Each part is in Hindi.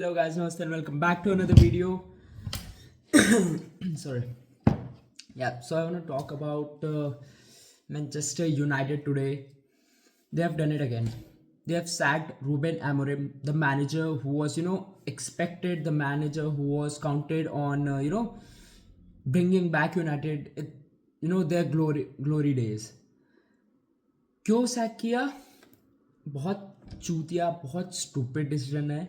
Hello guys, namaste and welcome back to another video. Sorry. Yeah, so I want to talk about Manchester United today. They have done it again. They have sacked Ruben Amorim, the manager who was, expected, the manager who was counted on, bringing back United, their glory days. क्यों सैक किया? बहुत चूतिया, बहुत स्टूपिड डिसीजन है.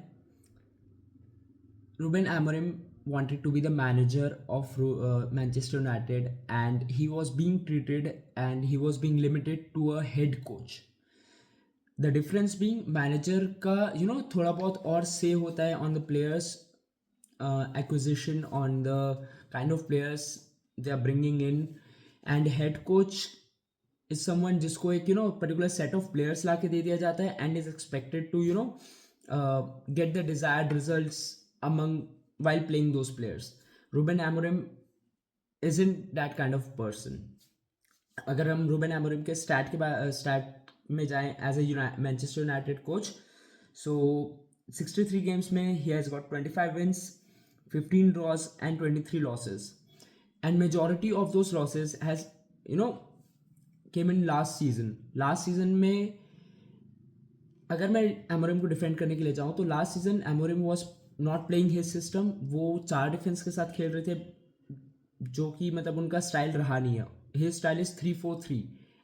Ruben Amorim wanted to be the manager of Manchester United, and he was being treated and he was being limited to a head coach. The difference being manager का थोड़ा बहुत और say होता है on the players acquisition, on the kind of players they are bringing in, and head coach is someone जिसको एक particular set of players ला के दे दिया जाता है and is expected to get the desired results among while playing those players. Ruben Amorim isn't that kind of person. अगर हम रूबेन एमोरिम के स्टैट में जाएं as a Manchester United coach, so 63 games में ही has got 25 wins, 15 draws and 23 losses, and majority of those losses has come in last season में. अगर मैं एमोरिम को डिफेंड करने के लिए जाऊँ तो last season Amorim was not playing his system. वो 4 डिफेंस के साथ खेल रहे थे, जो कि मतलब उनका स्टाइल रहा नहीं है. हिज स्टाइल इज 3-4-3,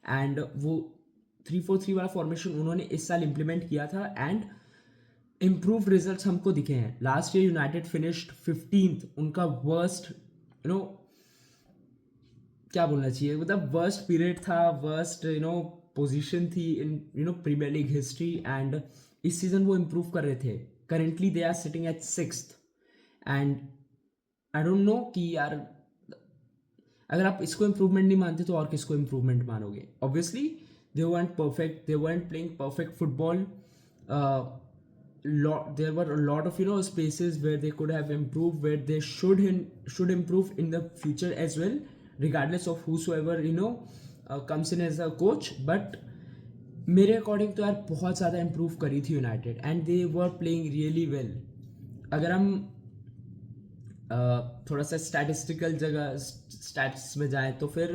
एंड वो 3-4-3 वाला फॉर्मेशन उन्होंने इस साल इम्प्लीमेंट किया था एंड इम्प्रूव रिजल्ट्स हमको दिखे हैं. Last year United finished 15th. उनका वर्स्ट क्या बोलना चाहिए, मतलब वर्स्ट पीरियड था, वर्स्ट पोजीशन थी in Premier League history, and इस सीजन वो इम्प्रूव कर रहे थे. Currently they are sitting at 6th, and I don't know कि यार अगर आप इसको इम्प्रूवमेंट नहीं मानते तो और किसको इम्प्रूवमेंट मानोगे. Obviously they weren't perfect, they weren't playing perfect football. There were a lot of spaces where they could have improved, where they should improve in the future as well, regardless of whosoever comes in as a coach. But मेरे अकॉर्डिंग तो यार बहुत ज़्यादा इम्प्रूव करी थी United, and they were playing really well. अगर हम थोड़ा सा स्टैटिस्टिकल जगह स्टैट्स में जाएं तो फिर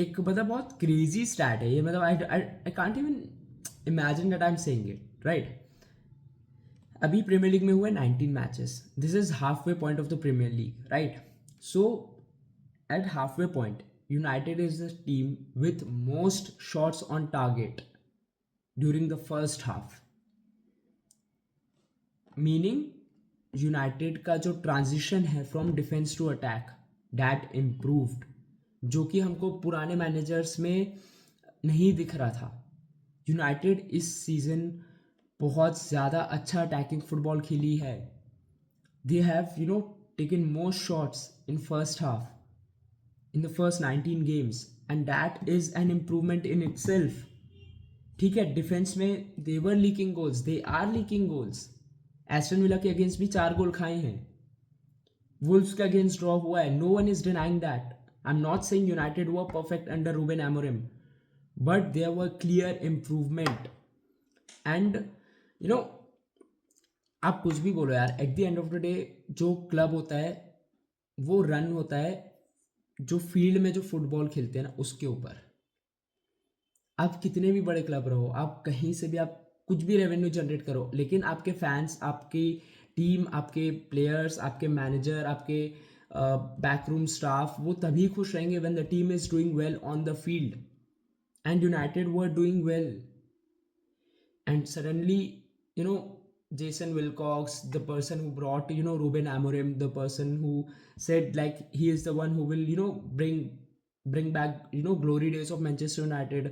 एक मतलब बहुत क्रेजी स्टैट है ये. मतलब I can't even imagine that I am saying it, right. अभी प्रीमियर लीग में हुए 19 matches. This is half way point of the Premier League, right. So at half way point United is the team with most shots on target during the first half. Meaning United का जो ट्रांजिशन है from defence to attack, that improved, जो कि हमको पुराने मैनेजर्स में नहीं दिख रहा था. यूनाइटेड इस सीजन बहुत ज़्यादा अच्छा अटैकिंग फुटबॉल खेली है. They have taken most shots in first half in the first 19 games, and that is an improvement in itself. ठीक है, डिफेंस में they were leaking goals, they are leaking goals. Aston villa के अगेंस्ट भी 4 गोल खाए हैं, वुल्व्स के अगेंस्ट ड्रॉ हुआ है. No one is denying that. I am not saying United were perfect under Ruben Amorim, but there were clear improvement. And आप कुछ भी बोलो यार, at the end of the day जो क्लब होता है वो रन होता है जो फील्ड में जो फुटबॉल खेलते हैं ना उसके ऊपर. आप कितने भी बड़े क्लब रहो, आप कहीं से भी आप कुछ भी रेवेन्यू जनरेट करो, लेकिन आपके फैंस, आपकी टीम, आपके प्लेयर्स, आपके मैनेजर, आपके बैकरूम स्टाफ, वो तभी खुश रहेंगे when the team is doing well on the field. And United were doing well, and suddenly Jason Wilcox, the person who brought Ruben Amorim, the person who said like he is the one who will bring back glory days of Manchester United,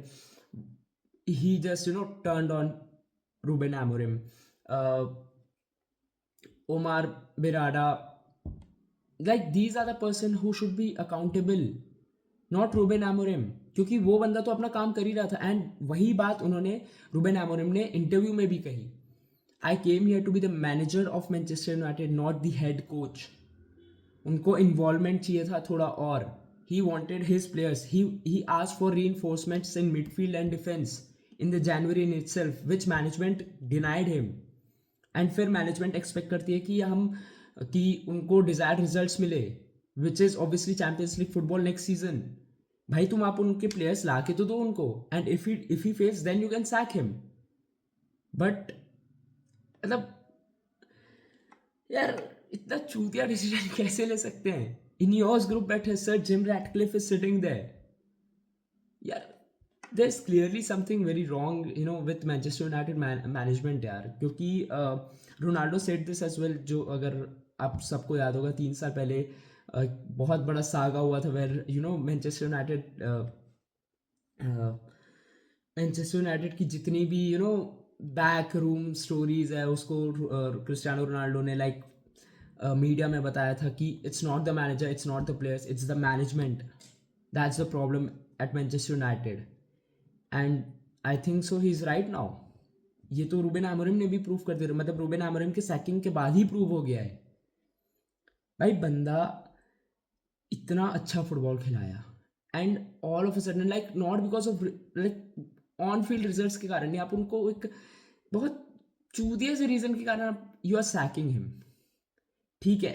he just turned on Ruben Amorim. Omar Berada, like these are the person who should be accountable, not Ruben Amorim, क्योंकि वो बंदा तो अपना काम कर ही रहा था. एंड वही बात उन्होंने रूबेन एमोरिम ने इंटरव्यू में भी कही. I came here to be the manager of Manchester United, not the head coach. उनको involvement चाहिए था थोड़ा और. He wanted his players. He asked for reinforcements in midfield and defense in the January in itself, which management denied him. And फिर मैनेजमेंट एक्सपेक्ट करती है कि उनको डिजायर्ड रिजल्ट्स मिले, which is obviously champions league football next season. भाई तुम आप उनके प्लेयर्स ला के तो दो उनको, and if he fails then you can sack him. But मतलब यार इतना चूतिया डिसीजन कैसे ले सकते हैं? इन योर्स ग्रुप बैठे sir Jim Ratcliffe is sitting there. यार there is clearly something very wrong with Manchester United management यार, क्योंकि Ronaldo said this as well, जो अगर आप सबको याद होगा 3 साल पहले बहुत बड़ा सागा हुआ था वेर मैनचेस्टर यूनाइटेड की जितनी भी बैक रूम स्टोरीज है उसको क्रिस्टियानो रोनाल्डो ने मीडिया में बताया था कि it's not the manager, it's not the players, it's the management, that's the problem at Manchester United. And I think so he is right now. ये तो रूबेन आमोरिम ने भी प्रूव कर दिया, मतलब रूबेन आमोरिम के सैकिंग के बाद ही प्रूव हो गया है। भाई बंदा इतना अच्छा फुटबॉल खिलाया, and all of a sudden not because of on field results के कारण नहीं, आप उनको एक बहुत चूदिया से रीजन के कारण यू आर सैकिंग हिम। ठीक है,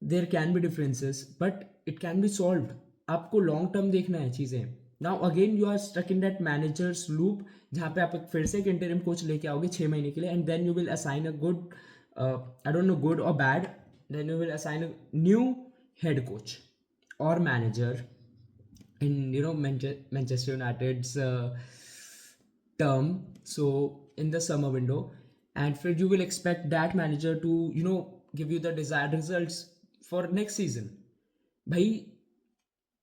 there can be differences but it can be solve. आपको लॉन्ग टर्म देखना है चीज़ें। Now again you are stuck in that manager's loop, जहाँ पे आप फिर से एक इंटरिम कोच लेके आओगे 6 महीने के लिए, and then you will assign a good, I don't know good और bad, then you will assign a new head coach or manager in Manchester United's term, so in the summer window, and फिर you will expect that manager to give you the desired results for next season। भाई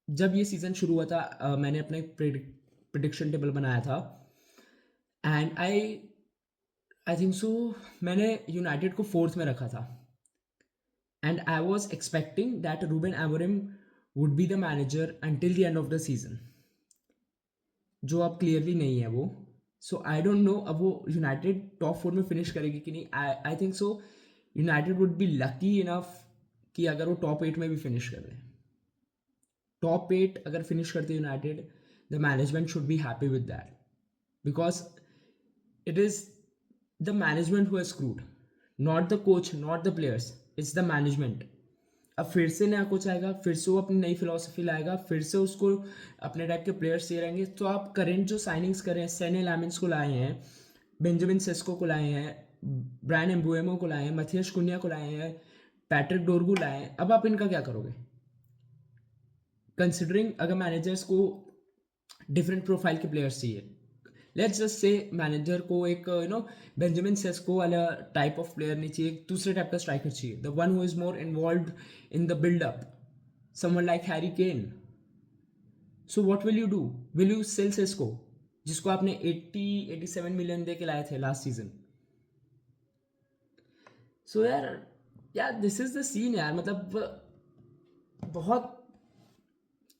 जब ये सीज़न शुरू हुआ था मैंने अपना एक प्रिडिक्शन टेबल बनाया था, एंड आई थिंक सो मैंने यूनाइटेड को 4th में रखा था, and I was expecting that Ruben Amorim would be the manager until the end of the season, जो अब क्लियरली नहीं है वो। सो आई डोंट नो अब वो यूनाइटेड टॉप 4 में फिनिश करेगी कि नहीं। आई think so United would be lucky enough कि अगर वो टॉप 8 में भी फिनिश कर रहे हैं। टॉप 8 अगर फिनिश करते United, the management should be happy with that, because it is the management who has screwed, not the coach, not the players, it's the management. अब फिर से नया कोच आएगा, फिर से वो अपनी नई फिलोसफी लाएगा, फिर से उसको अपने टाइप के प्लेयर्स चाहिए रहेंगे। तो आप करेंट जो साइनिंग्स करें, सेने लैमिन्स को लाए हैं, बेंजामिन सेस्को को लाए हैं, ब्रायन एम्बुएमो को लाए हैं, मथियस कुन्या को लाए हैं, पैट्रिक डोरगू लाए हैं, अब आप इनका क्या करोगे? कंसिडरिंग अगर मैनेजर्स को डिफरेंट प्रोफाइल के प्लेयर्स चाहिए, लेट्स जस्ट से मैनेजर को एक बेंजामिन सेस्को वाला टाइप ऑफ प्लेयर नहीं चाहिए, दूसरे टाइप का स्ट्राइकर चाहिए, the one who is more involved in the buildup, someone like Harry Kane. So what will you do? Will you sell Sesko, जिसको आपने 87 मिलियन दे के लाए थे लास्ट सीजन? सो यार दिस इज द सीन यार, मतलब बहुत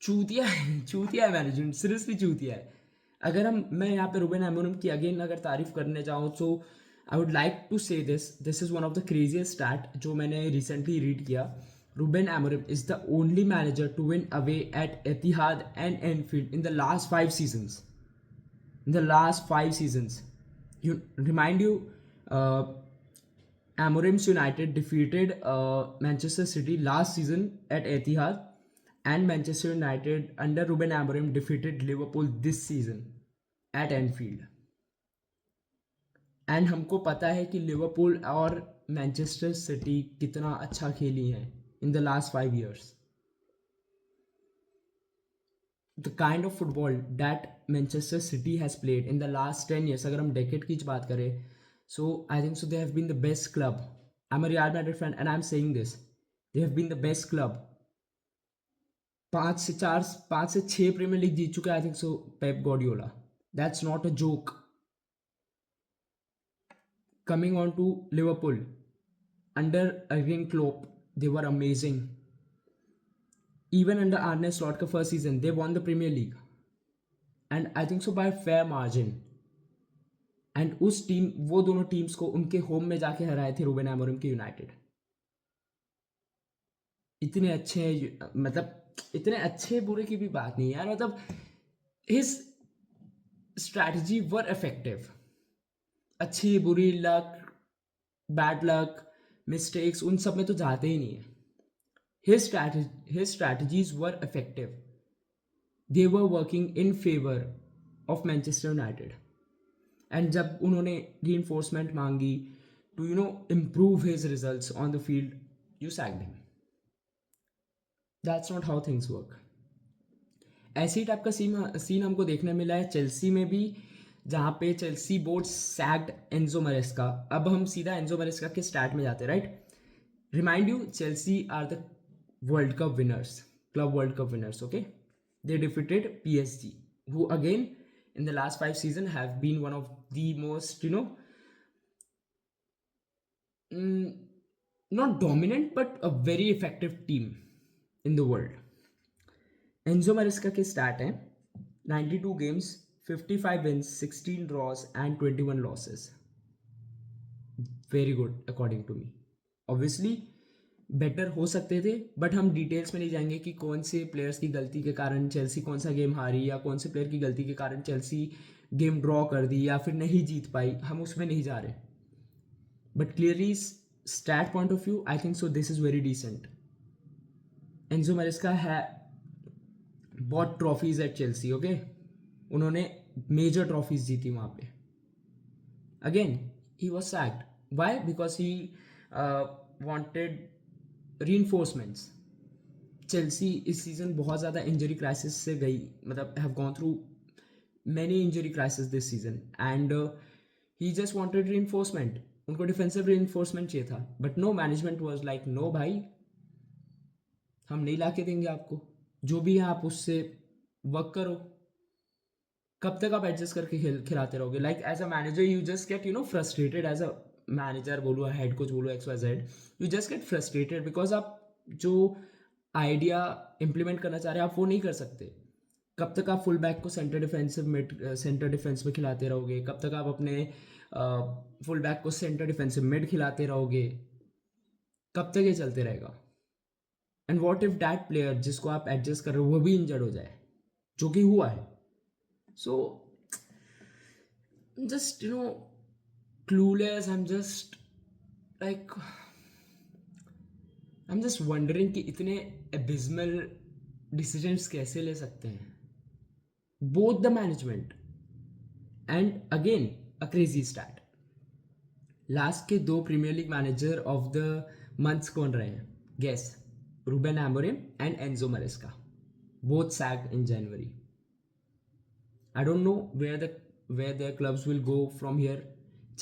चूतिया है, चूतिया है मैनेजमेंट, सीरियसली चूतिया है। अगर मैं यहाँ पे रूबेन अमोरिम की अगेन अगर तारीफ करने जाऊँ, so I would like to say this is one of the craziest stat जो मैंने रिसेंटली रीड किया। Ruben Amorim is the only manager to win away at Etihad and Anfield in the last 5 seasons. In the last 5 seasons, you remind you, Amorim's United defeated Manchester City last season at Etihad, and Manchester United under Ruben Amorim defeated Liverpool this season at Anfield। And हमको पता है कि लिवरपूल और मैनचेस्टर सिटी कितना अच्छा खेली हैं in the last 5 years। The kind of football that Manchester City has played in the last 10 years, अगर हम डेकेड की बात करें, so I think so they have been the best club. I am a Real Madrid fan and I am saying this, they have been the best club. 5 से 6 प्रीमियर लीग जीत चुके, I think so Pep Guardiola, that's not a joke. Coming on to Liverpool under Jurgen Klopp, they were amazing। Even under Arne Slot का first season, they won the Premier League, and I think so by fair margin। and उस टीम, वो दोनों टीम्स को उनके होम में जाके हराए थे रूबेन अमोरिम के यूनाइटेड। इतने अच्छे, मतलब इतने अच्छे बुरे की भी बात नहीं यार, मतलब हिज स्ट्रैटेजी वर इफेक्टिव। अच्छी बुरी लक, बैड लक, मिस्टेक्स, उन सब में तो जाते ही नहीं है. His strategies were effective. They were working in favor of Manchester United. And जब उन्होंने reinforcement मांगी to improve his results on the field, you sacked him. That's not how things work. ऐसे ही टाइप का सीन हमको देखने मिला है चेल्सी में भी, जहाँ पे चेल्सी बोर्ड सैक्ड एंजो मरेस्का. अब हम सीधा एंजो मरेस्का के स्टार्ट में जाते हैं, right. Remind you, Chelsea are the world cup winners, club world cup winners, okay? They defeated PSG, who again in the last 5 seasons have been one of the most, not dominant but a very effective team in the world. Enzo मरेस्का के स्टार्ट हैं 92 games, 55 wins, 16 draws and 21 losses. Very good according to me. Obviously better हो सकते थे, बट हम डिटेल्स में नहीं जाएंगे कि कौन से प्लेयर्स की गलती के कारण चेल्सी कौन सा गेम हारी, या कौन से प्लेयर की गलती के कारण चेल्सी गेम ड्रॉ कर दी या फिर नहीं जीत पाई. हम उसमें नहीं जा रहे. But clearly stat point of view, I think so this is very decent. Enzo Maresca है बहुत ट्रॉफीज एट चेल्सी, ओके. उन्होंने मेजर ट्रॉफीज जीती वहाँ पे. Again he was sacked. Why? Because he wanted reinforcements. Chelsea इस सीजन बहुत ज़्यादा इंजरी क्राइसिस से गई, मतलब have gone through many injury crisis this season, and he just wanted reinforcement. उनको डिफेंसिव reinforcement चाहिए था, but no, management was like no भाई, हम नहीं ला के देंगे आपको, जो भी है आप उससे वर्क करो. कब तक आप एडजस्ट करके खिलाते रहोगे? Like as a manager you just get frustrated. As a manager बोलो, हेड कोच बोलो, XYZ, you just get frustrated because आप जो आइडिया इम्प्लीमेंट करना चाह रहे हैं आप वो नहीं कर सकते. कब तक आप फुल बैक को सेंटर डिफेंस में खिलाते रहोगे? कब तक आप अपने फुल बैक को सेंटर डिफेंसिव मिड खिलाते रहोगे? कब तक ये चलते रहेगा? And what if that player जिसको आप एडजस्ट कर रहे हो वो भी इंजर्ड हो जाए, जो कि हुआ है. सो just clueless. I'm just wondering कि इतने abysmal decisions कैसे ले सकते हैं both the management. And again a crazy stat, last के 2 Premier League manager of the months कौन रहे हैं? Guess. Ruben Amorim and Enzo Maresca, both sacked in January. I don't know where their clubs will go from here.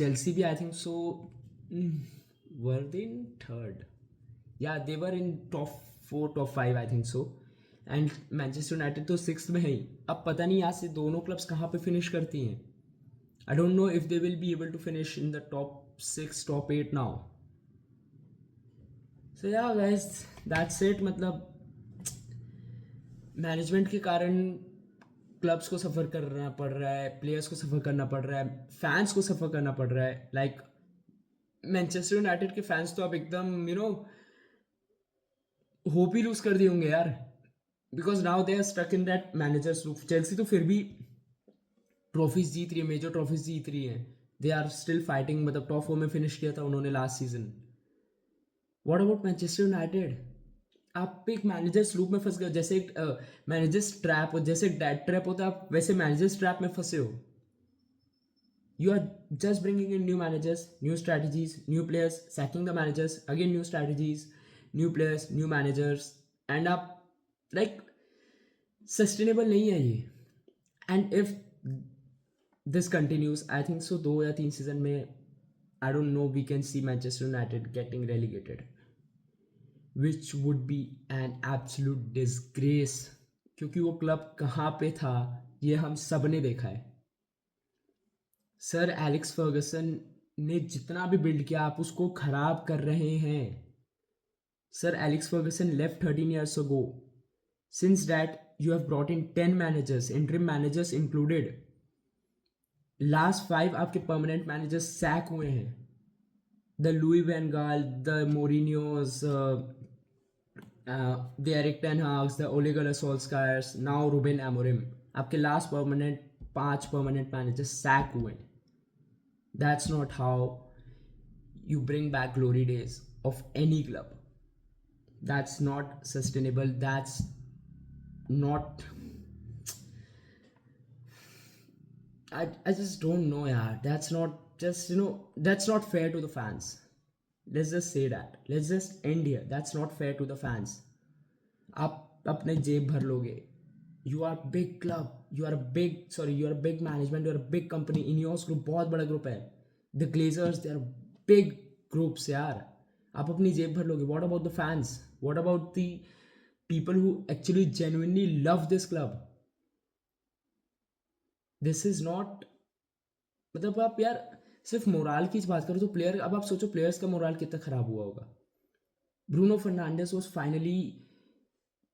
Chelsea भी I think so. Were they in third? Yeah, they were in top 4, top 5 I think so. And Manchester United तो 6th में है ही. अब पता नहीं यहाँ से दोनों क्लब्स कहाँ पे फिनिश करती हैं. I don't know if they will be able to finish in the top 6, top 8 now. So yeah guys, that's it. मतलब मैनेजमेंट के कारण क्लब्स को सफ़र करना पड़ रहा है, प्लेयर्स को सफ़र करना पड़ रहा है, फैंस को सफ़र करना पड़ रहा है. लाइक मैनचेस्टर यूनाइटेड के फैंस तो अब एकदम होप ही लूज कर दिए होंगे यार, because now they are stuck in that manager's loop. Chelsea तो फिर भी ट्रॉफीज जीत रही है, मेजर ट्रॉफीज जीत रही है. दे आर स्टिल फाइटिंग, मतलब टॉप 4 में फिनिश किया था उन्होंने last season. What about Manchester United? आप एक मैनेजर्स लूप में फंस गए. जैसे एक मैनेजर्स ट्रैप, जैसे एक डैड ट्रैप होता है, आप वैसे मैनेजर्स ट्रैप में फंसे हो. You are just bringing in new managers, new strategies, new players, sacking the managers, again new strategies, new players, new managers, and आप लाइक सस्टेनेबल नहीं है ये. And if this continues, I think so 2 या 3 सीजन में I don't know, we can see Manchester United getting relegated, which would be an absolute disgrace. क्योंकि वो क्लब कहाँ पे था ये हम सब ने देखा है. सर एलेक्स फर्गसन ने जितना भी बिल्ड किया आप उसको खराब कर रहे हैं. Sir Alex Ferguson left 13 years ago. Since that you have brought in 10 managers, interim managers included. Last 5 आपके परमानेंट मैनेजर्स सैक हुए हैं. द लुई वैन गाल, the मोरिनियोस, the Eric Ten Hags, the Ole Gunnar Solskjaers, now Ruben Amorim. आपके लास्ट 5 परमानेंट मैनेजर सैक हुए. That's not how you bring back glory days of any club. That's not sustainable. That's not. I just don't know, yeah. That's not just, that's not fair to the fans. Let's just say that. Let's just end here. That's not fair to the fans. आप अपने जेब भर लोगे. You are big club. You are a big management. You are a big company. Ineos group बहुत बड़ा group है. The Glazers, they are big groups यार. आप अपनी जेब भर लोगे. What about the fans? What about the people who actually genuinely love this club? This is not, मतलब आप यार सिर्फ मोराल की बात करो तो प्लेयर, अब आप सोचो प्लेयर्स का मोराल कितना खराब हुआ होगा. Bruno Fernandes was finally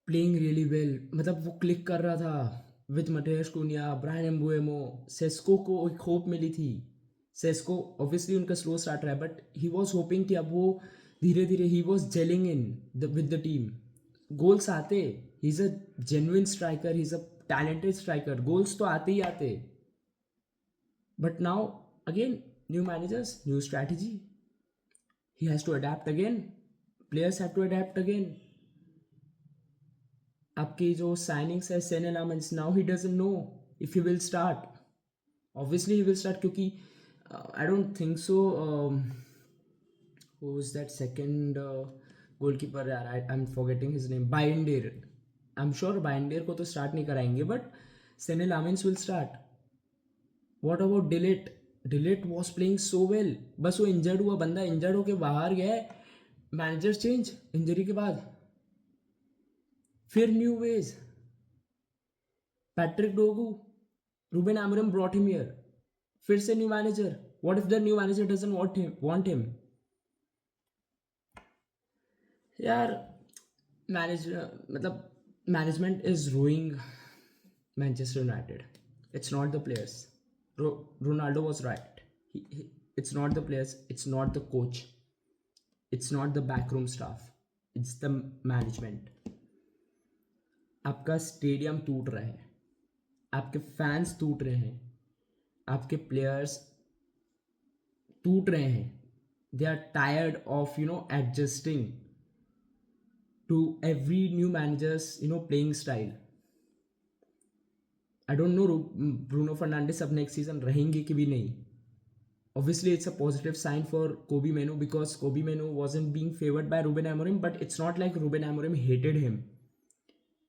playing really well, मतलब वो क्लिक कर रहा था with Matheus Cunha, Bryan Mbeumo. Sesko को एक होप मिली थी. सेस्को ऑब्वियसली उनका स्लो स्टार्ट रहा है, बट ही वॉज होपिंग कि अब वो धीरे धीरे ही was gelling in with the team. Goals आते, he is a genuine striker, he is a talented striker, goals तो आते ही आते. But now again new managers, new strategy, he has to adapt again. Players have to adapt again. आपकी जो साइनिंग्स है Senne Lammens, now he doesn't know if he will start. Obviously he will start, क्योंकि I don't think so. Who is that second goalkeeper यार, I am forgetting his name. Bayindir. I am sure Bayindir को तो स्टार्ट नहीं कराएंगे, but Senne Lammens will start. What about Dalot? Dalot was playing so well, बस वो इंजर्ड हुआ, बंदा इंजर्ड होके बाहर गया, मैनेजर चेंज इंजरी के बाद, फिर new ways. Patrick Dorgu, Ruben Amorim brought him here, फिर से new manager. What if the new manager doesn't want him? यार मतलब management is ruining Manchester United. It's not the players. Ronaldo was right. It's not the players, it's not the coach, it's not the backroom staff, it's the management. आपका स्टेडियम टूट रहा है, आपके फैंस टूट रहे हैं, आपके प्लेयर्स टूट रहे हैं. They are tired of adjusting to every new managers playing style. I don't know Bruno Fernandes अब नेक्स्ट सीजन रहेंगे कि भी नहीं. Obviously, it's a positive sign for Kobe Manu, because Kobe Manu wasn't being favored by Ruben Amorim, but it's not like Ruben Amorim hated him.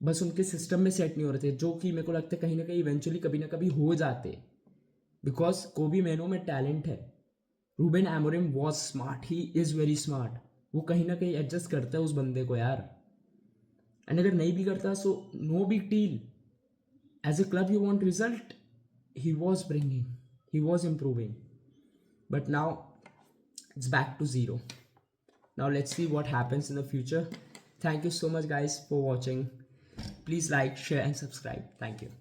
बस उनके सिस्टम में सेट नहीं हो रहे थे, जो कि मेरे को लगता है कहीं ना कहीं इवेंचुअली कभी ना कभी हो जाते, बिकॉज कोबी मैनो में टैलेंट है. Ruben Amorim was smart, he is very smart. वो कहीं ना कहीं एडजस्ट करता है उस बंदे को यार. एंड अगर नहीं भी करता so no big deal. As a club, you want result. He was bringing, he was improving, but now it's back to zero. Now let's see what happens in the future. Thank you so much, guys, for watching. Please like, share, and subscribe. Thank you.